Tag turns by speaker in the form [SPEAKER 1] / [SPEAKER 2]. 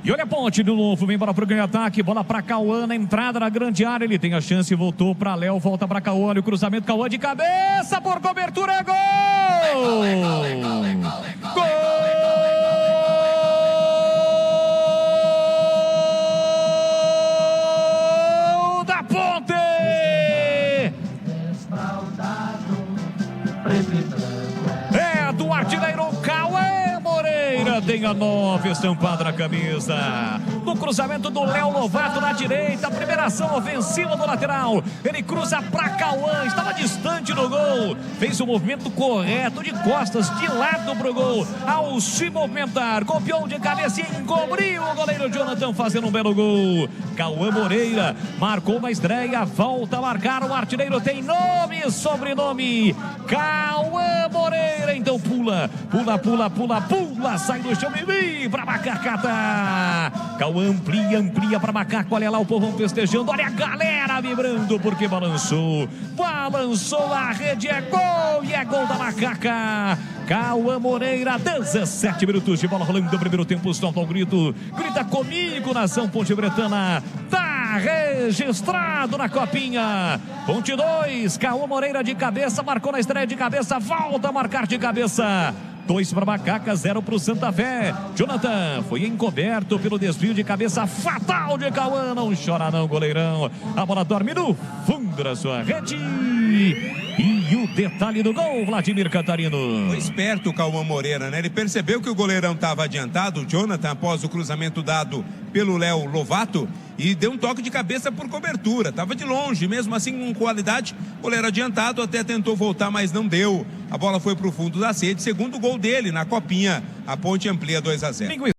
[SPEAKER 1] E olha a ponte de novo, vem bola pro ganho ataque, bola pra Cauã na entrada na grande área, ele tem a chance, voltou pra Léo, volta pra Cauã, olha o cruzamento, Cauã de cabeça, por cobertura, é gol! Gol da Ponte! É do artilheiro Cauã Moreira, tem a 9 estampada na camisa. No cruzamento do Léo Lovato na direita, primeira ação ofensiva do lateral. Ele cruza pra Cauã, estava distante do gol. Fez o movimento correto, de costas, de lado pro gol. Ao se movimentar, copiou de cabeça e encobriu o goleiro Jonathan fazendo um belo gol. Cauã Moreira marcou na estreia, volta a marcar. O artilheiro tem nome e sobrenome. Cauã Moreira, então pula, sai do chão e vem pra Macacata. Cauã amplia pra Macaco, olha lá o povão festejando, olha a galera vibrando porque balançou a rede, é gol e é gol da Macaca. Cauã Moreira, 17 minutos de bola rolando no primeiro tempo, solta o grito, grita comigo, nação Ponte Bretana, tá registrado na copinha. Ponte 2, Cauã Moreira de cabeça, marcou na estreia de cabeça, volta a marcar de cabeça. 2 para Macaca, 0 para o Santa Fé. Jonathan foi encoberto pelo desvio de cabeça fatal de Cauã. Não chora não, goleirão. A bola dorme no fundo da sua rede. E o detalhe do gol, Vladimir Catarino.
[SPEAKER 2] Foi esperto o Cauã Moreira, né? Ele percebeu que o goleirão estava adiantado, o Jonathan, após o cruzamento dado pelo Léo Lovato, e deu um toque de cabeça por cobertura. Estava de longe, mesmo assim com qualidade. Goleiro adiantado, até tentou voltar, mas não deu. A bola foi para o fundo da rede. Segundo gol dele na copinha. A Ponte amplia 2-0.